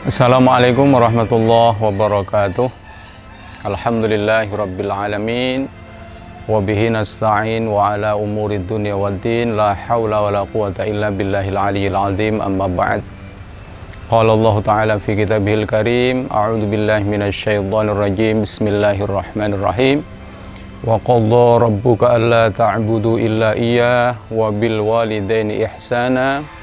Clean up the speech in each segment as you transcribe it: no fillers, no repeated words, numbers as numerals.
Assalamualaikum warahmatullahi wabarakatuh. Alhamdulillahirabbil alamin. Wa bihi nasta'in wa ala umuri dunya waddin. La haula wala quwata illa billahil aliyyil azim. Amma ba'd. Qala Allah Ta'ala fi kitabihil karim. A'udzu billahi minasyaitonir rajim. Bismillahirrahmanirrahim. Wa qadha rabbuka alla ta'budu illa iyyah wa bil walidaini ihsana.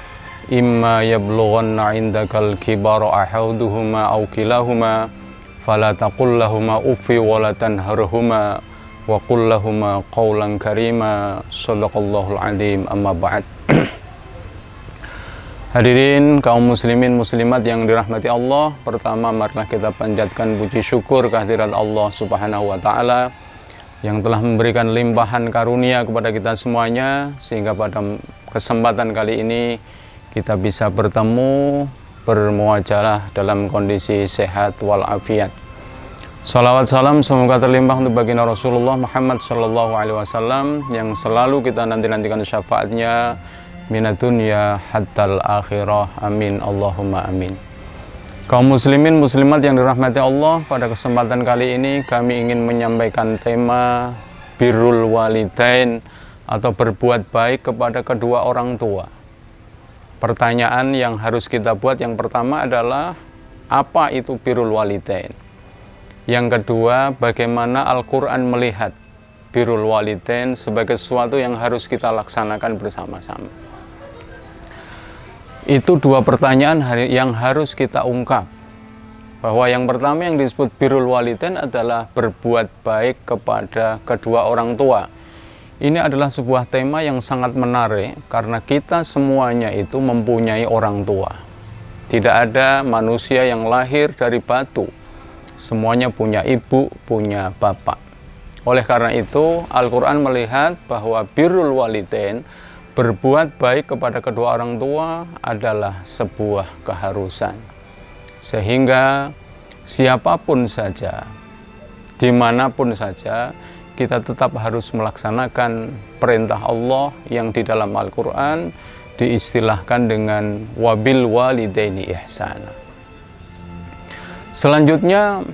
Imma yablughanna 'indakal kibara ahaduhuma aw kilahuma fala taqul lahumā uffi wa la tanharhumā wa qul lahumā qawlan karīmā. Shadaqallahul 'azim. Amma ba'd. Hadirin kaum muslimin muslimat yang dirahmati Allah, pertama marilah kita panjatkan puji syukur kehadirat Allah Subhanahu wa taala yang telah memberikan limpahan karunia kepada kita semuanya, sehingga pada kesempatan kali ini kita bisa bertemu, bermuajalah dalam kondisi sehat walafiat. Salawat salam semoga terlimpah untuk baginda Rasulullah Muhammad Sallallahu Alaihi Wasallam yang selalu kita nanti-nantikan syafaatnya minad dunya hattal akhirah. Amin Allahumma amin. Kaum muslimin muslimat yang dirahmati Allah, pada kesempatan kali ini kami ingin menyampaikan tema birrul walidain atau berbuat baik kepada kedua orang tua. Pertanyaan yang harus kita buat yang pertama adalah apa itu birrul walidain? Yang kedua, bagaimana Al-Quran melihat birrul walidain sebagai sesuatu yang harus kita laksanakan bersama-sama? Itu dua pertanyaan yang harus kita ungkap. Bahwa yang pertama yang disebut birrul walidain adalah berbuat baik kepada kedua orang tua. Ini adalah sebuah tema yang sangat menarik karena kita semuanya itu mempunyai orang tua. Tidak ada manusia yang lahir dari batu. Semuanya punya ibu, punya bapak. Oleh karena itu, Al-Quran melihat bahwa birrul walidain, berbuat baik kepada kedua orang tua adalah sebuah keharusan. Sehingga siapapun saja, dimanapun saja, kita tetap harus melaksanakan perintah Allah yang di dalam Al-Quran diistilahkan dengan wabil walidaini ihsana. Selanjutnya,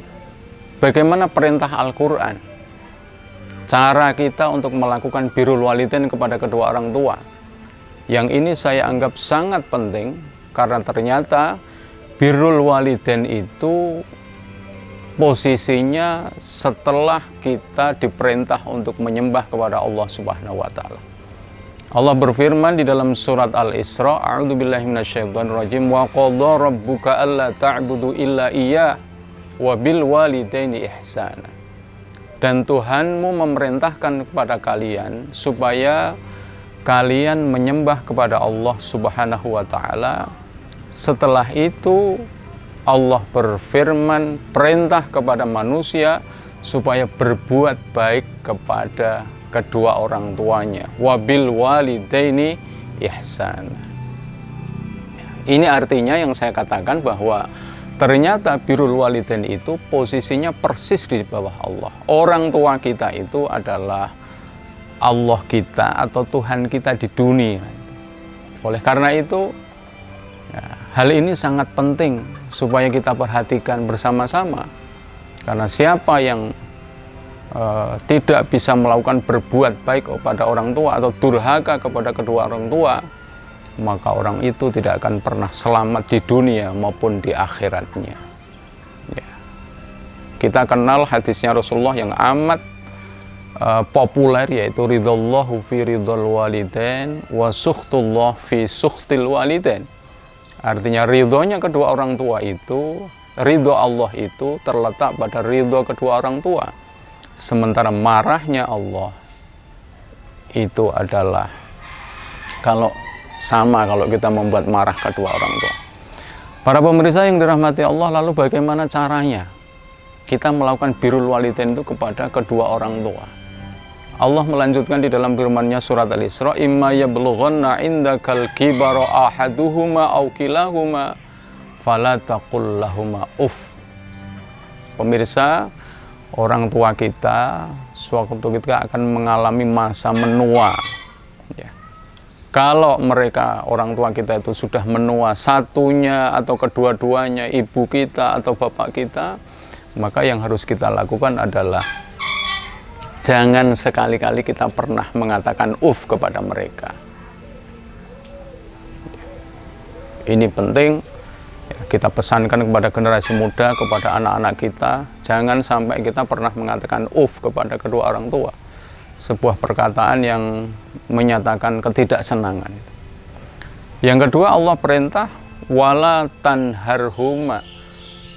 bagaimana perintah Al-Quran? Cara kita untuk melakukan birrul walidain kepada kedua orang tua. Yang ini saya anggap sangat penting karena ternyata birrul walidain itu posisinya setelah kita diperintah untuk menyembah kepada Allah Subhanahu wa taala. Allah berfirman di dalam surat Al-Isra, A'udzubillahi minasyaitonirrajim, wa qadha rabbuka alla ta'budu illa iyyah wa bil walidaini ihsana. Dan Tuhanmu memerintahkan kepada kalian supaya kalian menyembah kepada Allah Subhanahu wa taala. Setelah itu Allah berfirman, perintah kepada manusia supaya berbuat baik kepada kedua orang tuanya. Wabil walidaini ihsan. Ini artinya yang saya katakan bahwa ternyata birrul walidain itu posisinya persis di bawah Allah. Orang tua kita itu adalah Allah kita atau Tuhan kita di dunia. Oleh karena itu, hal ini sangat penting supaya kita perhatikan bersama-sama. Karena siapa yang tidak bisa melakukan berbuat baik kepada orang tua atau durhaka kepada kedua orang tua, maka orang itu tidak akan pernah selamat di dunia maupun di akhiratnya. Ya. Kita kenal hadisnya Rasulullah yang amat populer, yaitu ridallahu fi ridal walidain wa sukhtullah fi sukhtil walidain. Artinya ridhonya kedua orang tua itu, ridho Allah itu terletak pada ridho kedua orang tua. Sementara marahnya Allah itu adalah kalau kita membuat marah kedua orang tua. Para pemirsa yang dirahmati Allah, lalu bagaimana caranya kita melakukan birrul walidain itu kepada kedua orang tua? Allah melanjutkan di dalam firman-Nya surat Al-Isra, imma yablughanna 'indakal kibara ahaduhuma aw kilahuma fala taqul lahumā uff. Pemirsa, orang tua kita suatu kita akan mengalami masa menua. Ya. Kalau mereka, orang tua kita itu sudah menua, satunya atau kedua-duanya, ibu kita atau bapak kita, maka yang harus kita lakukan adalah jangan sekali-kali kita pernah mengatakan kepada mereka. Ini penting, kita pesankan kepada generasi muda, kepada anak-anak kita, jangan sampai kita pernah mengatakan kepada kedua orang tua. Sebuah perkataan yang menyatakan ketidaksenangan. Yang kedua, Allah perintah wala tanharhuma.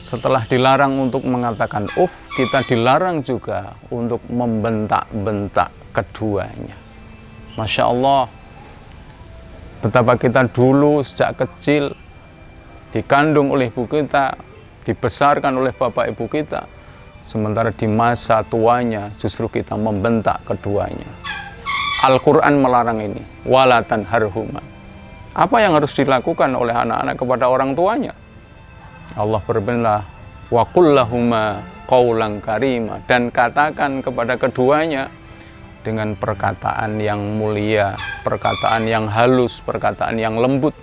Setelah dilarang untuk mengatakan kita dilarang juga untuk membentak-bentak keduanya. Masya Allah, betapa kita dulu sejak kecil dikandung oleh ibu kita, dibesarkan oleh bapak ibu kita, sementara di masa tuanya justru kita membentak keduanya. Al-Quran melarang ini, wala tanharhuma. Apa yang harus dilakukan oleh anak-anak kepada orang tuanya? Allah berfirman, wa qul lahuma qaulan karima, dan katakan kepada keduanya dengan perkataan yang mulia, perkataan yang halus, perkataan yang lembut.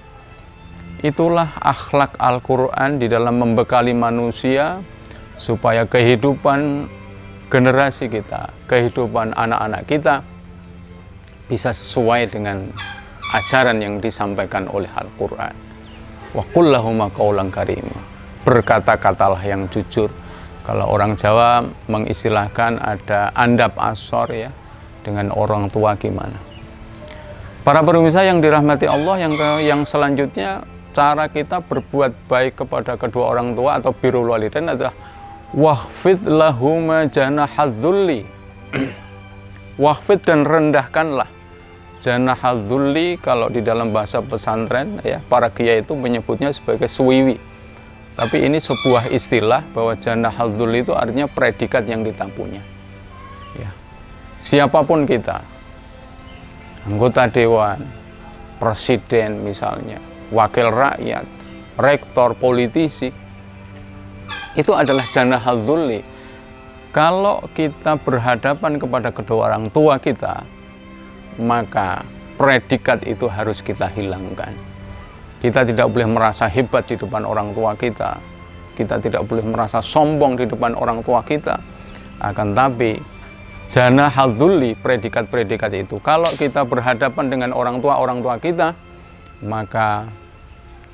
Itulah akhlak Al-Quran di dalam membekali manusia supaya kehidupan generasi kita, kehidupan anak-anak kita bisa sesuai dengan ajaran yang disampaikan oleh Al-Quran. Wa qul lahuma qaulan karima. Berkata-katalah yang jujur. Kalau orang Jawa mengistilahkan ada andap asor ya, dengan orang tua gimana. Para pemirsa yang dirahmati Allah, yang selanjutnya, cara kita berbuat baik kepada kedua orang tua atau birrul walidain adalah wahfid lahuma janahadzulli. Wahfid, dan rendahkanlah janahadzulli. Kalau di dalam bahasa pesantren ya, para kiai itu menyebutnya sebagai suwiwi. Tapi ini sebuah istilah bahwa janahadzulli itu artinya predikat yang kita punya. Ya. Siapapun kita, anggota dewan, presiden misalnya, wakil rakyat, rektor, politisi, itu adalah janahadzulli. Kalau kita berhadapan kepada kedua orang tua kita, maka predikat itu harus kita hilangkan. Kita tidak boleh merasa hebat di depan orang tua kita. Kita tidak boleh merasa sombong di depan orang tua kita. Akan tapi janahadzulli, predikat-predikat itu, kalau kita berhadapan dengan orang tua kita, maka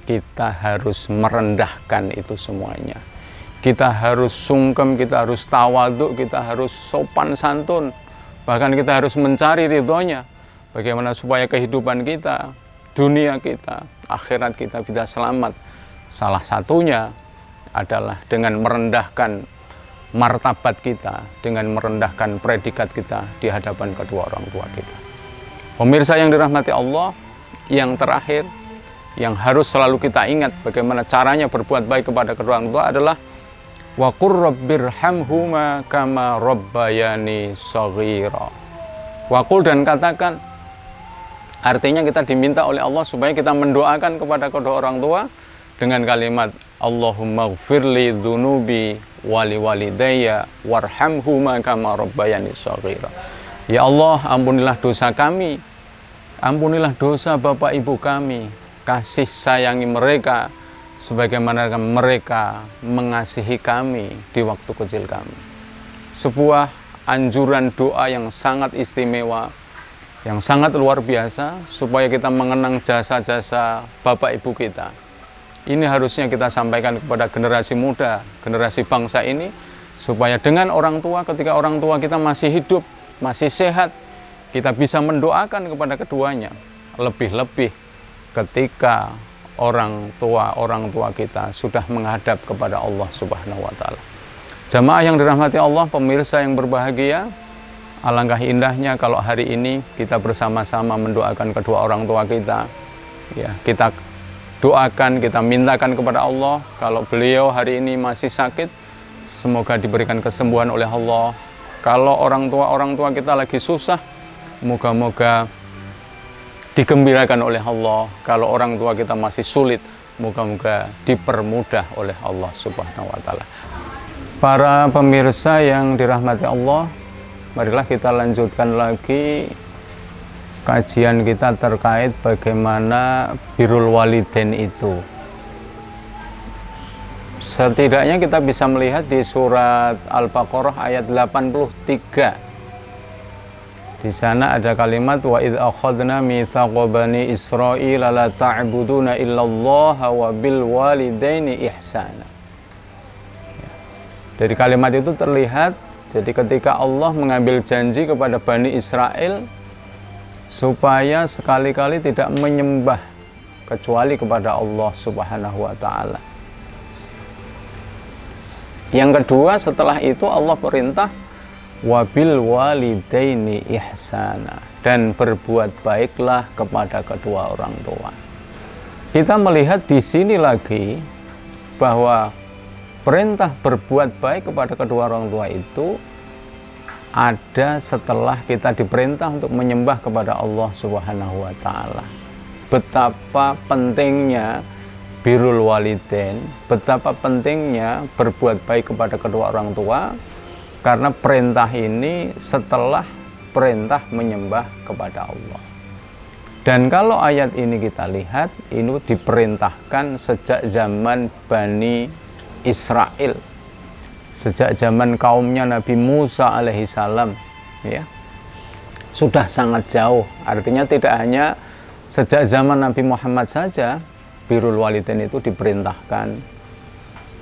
kita harus merendahkan itu semuanya. Kita harus sungkem, kita harus tawaduk, kita harus sopan santun. Bahkan kita harus mencari ridhonya. Bagaimana supaya kehidupan kita, dunia kita, akhirat kita bisa selamat. Salah satunya adalah dengan merendahkan martabat kita, dengan merendahkan predikat kita di hadapan kedua orang tua kita. Pemirsa yang dirahmati Allah, yang terakhir, yang harus selalu kita ingat bagaimana caranya berbuat baik kepada kedua orang tua adalah wa qur rabbirhamhuma kama rabbayani shaghira. Wa qul, dan katakan, artinya kita diminta oleh Allah supaya kita mendoakan kepada kedua orang tua dengan kalimat Allahumma gfirli dzunubi wali walidayya warhamhuma kama rabbayani shaghira. Ya Allah, ampunilah dosa kami, ampunilah dosa bapak ibu kami, kasih sayangi mereka sebagaimana mereka mengasihi kami di waktu kecil kami. Sebuah anjuran doa yang sangat istimewa, yang sangat luar biasa, supaya kita mengenang jasa-jasa bapak ibu kita. Ini harusnya kita sampaikan kepada generasi muda, generasi bangsa ini, supaya dengan orang tua, ketika orang tua kita masih hidup, masih sehat, kita bisa mendoakan kepada keduanya. Lebih-lebih ketika orang tua kita sudah menghadap kepada Allah Subhanahu wa Ta'ala. Jamaah yang dirahmati Allah, pemirsa yang berbahagia, alangkah indahnya kalau hari ini kita bersama-sama mendoakan kedua orang tua kita. Ya, kita doakan, kita mintakan kepada Allah, kalau beliau hari ini masih sakit, semoga diberikan kesembuhan oleh Allah. Kalau orang tua kita lagi susah, moga-moga digembirakan oleh Allah. Kalau orang tua kita masih sulit, moga-moga dipermudah oleh Allah Subhanahu wa Ta'ala. Para pemirsa yang dirahmati Allah, marilah kita lanjutkan lagi kajian kita terkait bagaimana birrul walidain itu. Setidaknya kita bisa melihat di surat Al-Baqarah ayat 83. Di sana ada kalimat wa idz akhadna mitsaqa bani Israil la ta'buduna illallaha wa bil walidaini ihsana. Dari kalimat itu terlihat, jadi ketika Allah mengambil janji kepada Bani Israel supaya sekali-kali tidak menyembah kecuali kepada Allah Subhanahu wa Ta'ala. Yang kedua, setelah itu Allah perintah wabil walidaini ihsana, dan berbuat baiklah kepada kedua orang tua. Kita melihat di sini lagi bahwa perintah berbuat baik kepada kedua orang tua itu ada setelah kita diperintah untuk menyembah kepada Allah Subhanahu wa Ta'ala. Betapa pentingnya birrul walidain, betapa pentingnya berbuat baik kepada kedua orang tua, karena perintah ini setelah perintah menyembah kepada Allah. Dan kalau ayat ini kita lihat, ini diperintahkan sejak zaman Bani Israel, sejak zaman kaumnya Nabi Musa alaihissalam, ya, sudah sangat jauh. Artinya tidak hanya sejak zaman Nabi Muhammad saja birrul walidain itu diperintahkan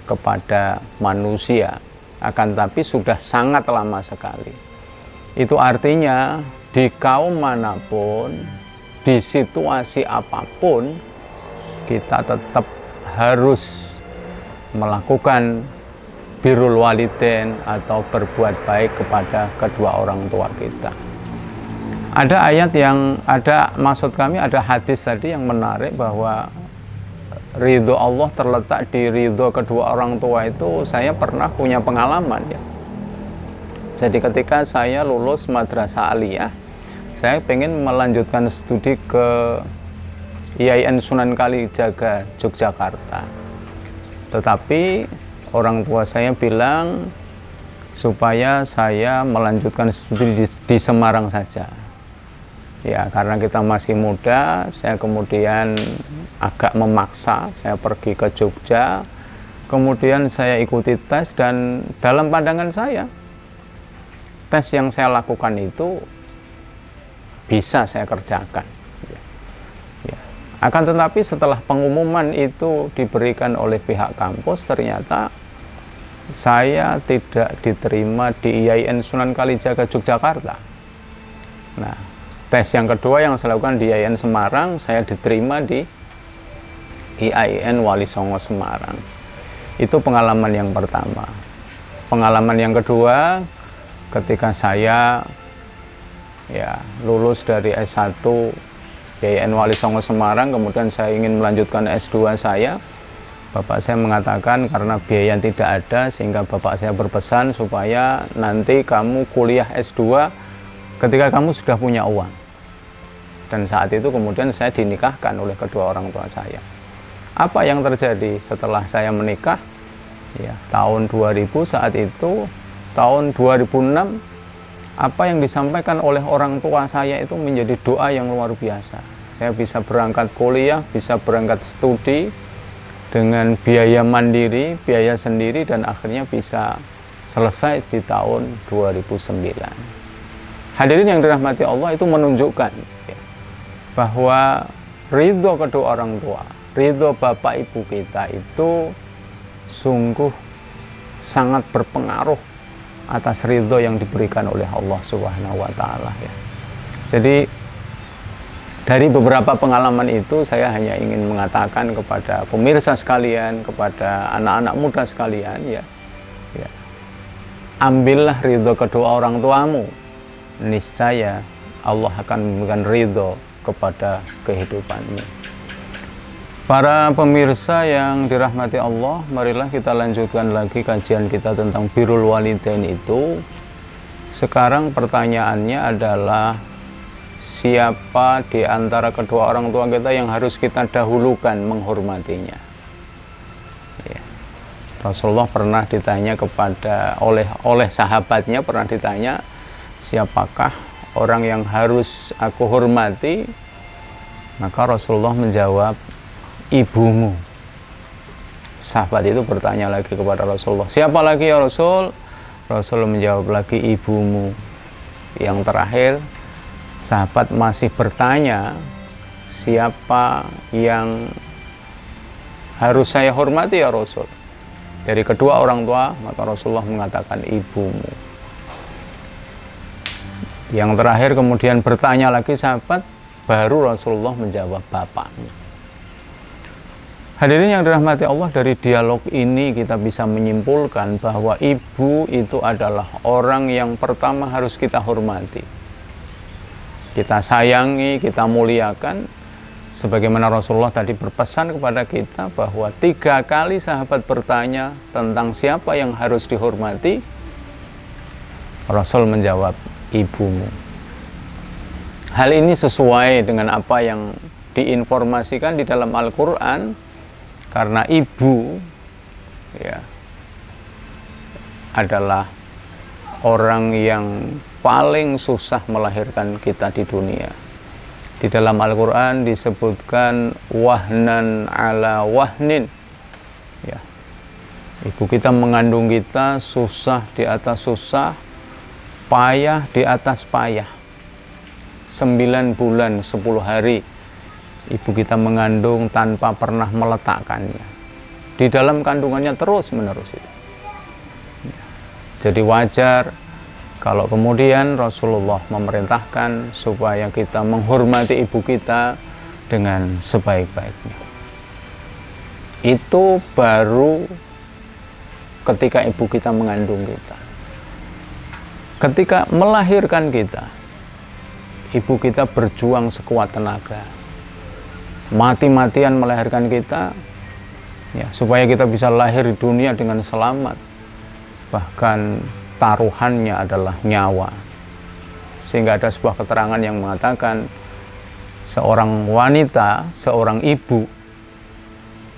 kepada manusia, akan tapi sudah sangat lama sekali. Itu artinya di kaum manapun, di situasi apapun, kita tetap harus melakukan birrul walidain atau berbuat baik kepada kedua orang tua kita. Ada ayat yang ada, maksud kami ada hadis tadi yang menarik bahwa ridho Allah terletak di ridho kedua orang tua itu. Saya pernah punya pengalaman, ya. Jadi ketika saya lulus madrasah aliyah, saya pengen melanjutkan studi ke IAIN Sunan Kalijaga Yogyakarta. Tetapi orang tua saya bilang supaya saya melanjutkan studi di Semarang saja. Ya, karena kita masih muda, saya kemudian agak memaksa, saya pergi ke Jogja, kemudian saya ikuti tes, dan dalam pandangan saya, tes yang saya lakukan itu bisa saya kerjakan. Akan tetapi setelah pengumuman itu diberikan oleh pihak kampus, ternyata saya tidak diterima di IAIN Sunan Kalijaga Yogyakarta. Nah, tes yang kedua yang saya lakukan di IAIN Semarang, saya diterima di IAIN Wali Songo Semarang. Itu pengalaman yang pertama. Pengalaman yang kedua, ketika saya lulus dari S1 IAIN Wali Songo Semarang, kemudian saya ingin melanjutkan S2 saya. Bapak saya mengatakan karena biaya tidak ada, sehingga bapak saya berpesan supaya nanti kamu kuliah S2 ketika kamu sudah punya uang. Dan saat itu kemudian saya dinikahkan oleh kedua orang tua saya. Apa yang terjadi setelah saya menikah? Ya, tahun 2000 saat itu, tahun 2006, apa yang disampaikan oleh orang tua saya itu menjadi doa yang luar biasa. Saya bisa berangkat kuliah, bisa berangkat studi dengan biaya mandiri, biaya sendiri, dan akhirnya bisa selesai di tahun 2009. Hadirin yang dirahmati Allah, itu menunjukkan bahwa ridho kedua orang tua, ridho bapak ibu kita itu sungguh sangat berpengaruh atas ridho yang diberikan oleh Allah Subhanahu wa Ta'ala, ya. Jadi dari beberapa pengalaman itu saya hanya ingin mengatakan kepada pemirsa sekalian, kepada anak-anak muda sekalian, ya, ambillah ridho kedua orang tuamu, niscaya Allah akan memberikan ridho kepada kehidupanmu. Para pemirsa yang dirahmati Allah, marilah kita lanjutkan lagi kajian kita tentang birrul walidain itu. Sekarang pertanyaannya adalah, siapa di antara kedua orang tua kita yang harus kita dahulukan menghormatinya? Ya. Rasulullah pernah ditanya oleh sahabatnya, pernah ditanya, siapakah orang yang harus aku hormati? Maka Rasulullah menjawab, ibumu. Sahabat itu bertanya lagi kepada Rasulullah, siapa lagi ya Rasul? Rasul menjawab lagi, ibumu. Yang terakhir, sahabat masih bertanya, siapa yang harus saya hormati ya Rasul? Dari kedua orang tua, maka Rasulullah mengatakan ibumu. Yang terakhir kemudian bertanya lagi sahabat, baru Rasulullah menjawab bapakmu. Hadirin yang dirahmati Allah, dari dialog ini kita bisa menyimpulkan bahwa ibu itu adalah orang yang pertama harus kita hormati, kita sayangi, kita muliakan. Sebagaimana Rasulullah tadi berpesan kepada kita bahwa 3 kali sahabat bertanya tentang siapa yang harus dihormati, Rasul menjawab, ibumu. Hal ini sesuai dengan apa yang diinformasikan di dalam Al-Quran, karena ibu ya adalah orang yang paling susah melahirkan kita di dunia. Di dalam Al-Quran disebutkan wahnan ala wahnin. Ya. Ibu kita mengandung kita susah di atas susah, payah di atas payah. 9 bulan 10 hari ibu kita mengandung tanpa pernah meletakkannya. Di dalam kandungannya terus menerus itu. Jadi wajar kalau kemudian Rasulullah memerintahkan supaya kita menghormati ibu kita dengan sebaik-baiknya. Itu baru ketika ibu kita mengandung kita. Ketika melahirkan kita, ibu kita berjuang sekuat tenaga, mati-matian melahirkan kita, ya, supaya kita bisa lahir di dunia dengan selamat. Bahkan taruhannya adalah nyawa. Sehingga ada sebuah keterangan yang mengatakan seorang wanita, seorang ibu,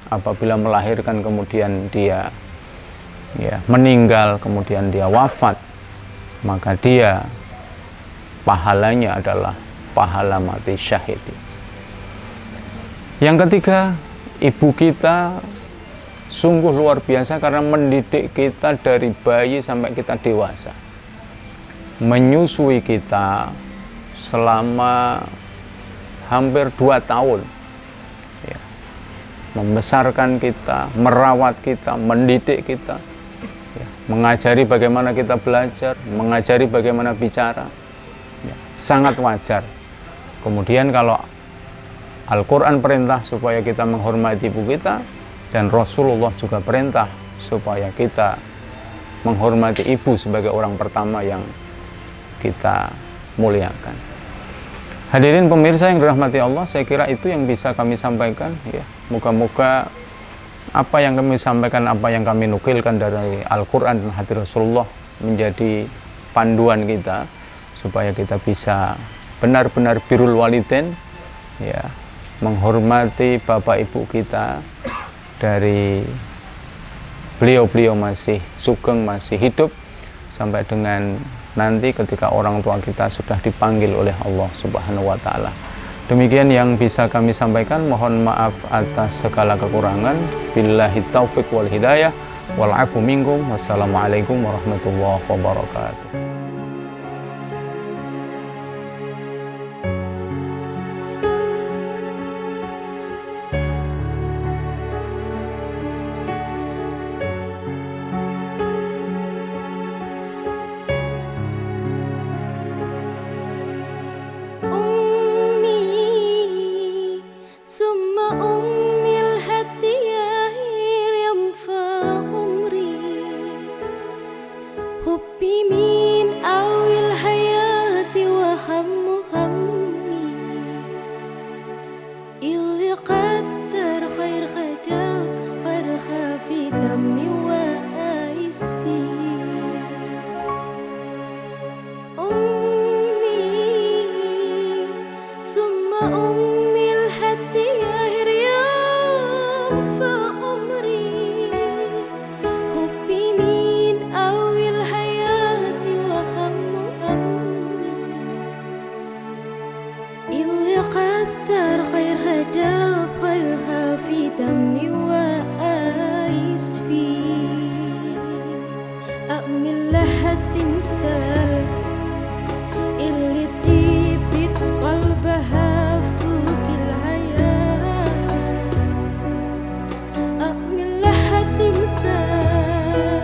apabila melahirkan kemudian dia meninggal, kemudian dia wafat, maka dia pahalanya adalah pahala mati syahid. Yang ketiga, ibu kita sungguh luar biasa karena mendidik kita dari bayi sampai kita dewasa, menyusui kita selama hampir 2 tahun, ya, membesarkan kita, merawat kita, mendidik kita, ya, mengajari bagaimana kita belajar, mengajari bagaimana bicara. Ya, sangat wajar. Kemudian kalau Al-Quran perintah supaya kita menghormati ibu kita, dan Rasulullah juga perintah supaya kita menghormati ibu sebagai orang pertama yang kita muliakan. Hadirin pemirsa yang dirahmati Allah, saya kira itu yang bisa kami sampaikan. Ya, moga-moga apa yang kami sampaikan, apa yang kami nukilkan dari Al-Quran dan hadis Rasulullah menjadi panduan kita supaya kita bisa benar-benar birrul walidain, ya, menghormati bapak ibu kita dari beliau-beliau masih sugeng, masih hidup, sampai dengan nanti ketika orang tua kita sudah dipanggil oleh Allah Subhanahu wa Ta'ala. Demikian yang bisa kami sampaikan. Mohon maaf atas segala kekurangan. Billahi taufiq wal hidayah wal afu minkum. Wassalamualaikum warahmatullahi wabarakatuh. أأمن لها التمثال اللي طيبت قلبها فوق الحياة. أأمن لها التمثال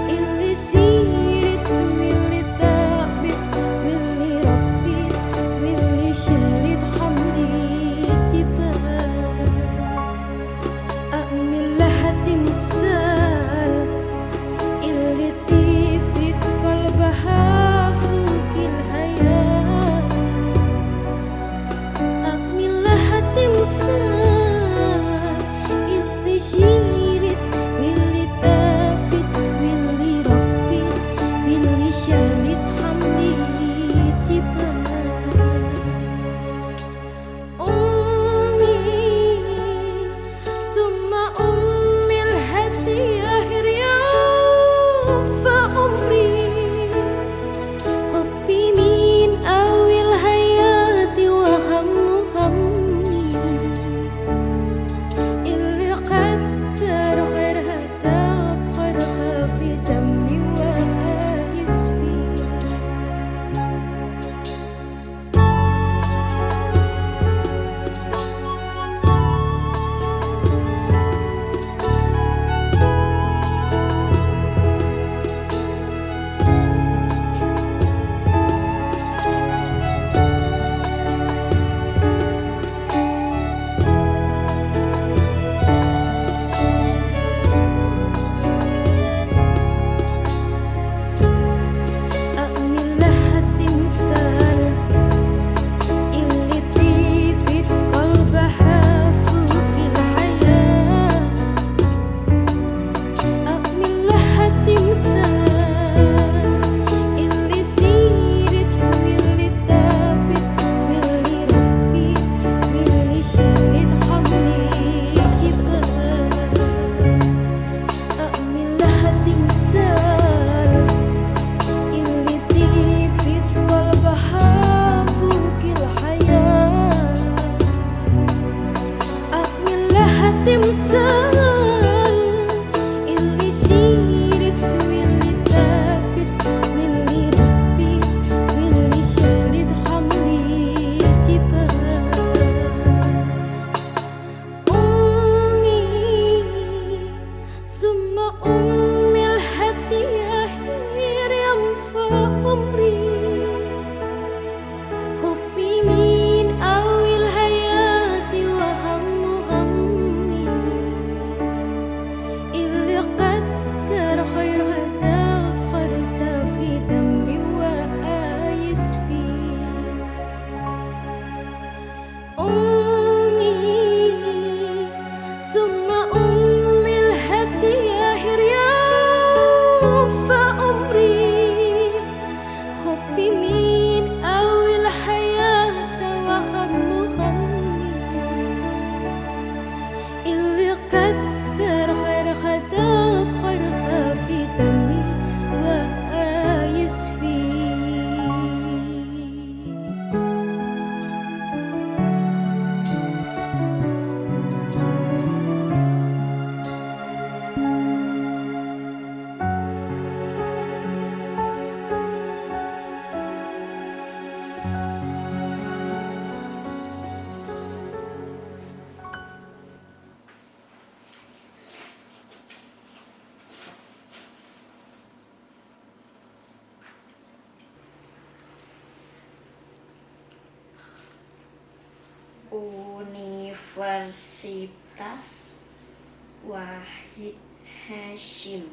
اللي سيرت واللي تعبت واللي ربت واللي شالت حملي جبال. أأمن لها التمثال اللي طيبت قلبها فوق الحياة. أأمن لها التمثال اللي شيرت واللي تعبت واللي ربت واللي شالت حملي جبال. أمي ثم أمي الهدية رياض فأمري حبي من أول حياتي وهم همي اللي قدر خيرها تاب خيرها في دمي وآيس فيه. أأمن لها التمثال اللي طيبت قلبها فوق الحياة. أأمن لها التمثال اللي سيرت واللي تعبت واللي ربت واللي شالت حملي جبال. أأمن لها التمثال اللي طيبت قلبها فوق الحياة. أأمن لها التمثال اللي شيرت واللي تعبت واللي ربت واللي شالت حملي جبال. أمي ثم أمي الهدية هي ينفع عمري حبي من أول حياتي وهم همي اللي قدر خيرها تاب خيرها في دمي وآيس فيه. أمي ثم أمي الهدية رياض فأمري حبي من أول حياة وهم همي اللي قدر خيرها تاب خيرها في دمي وآيس فيه. Universitas Wahid Hasyim.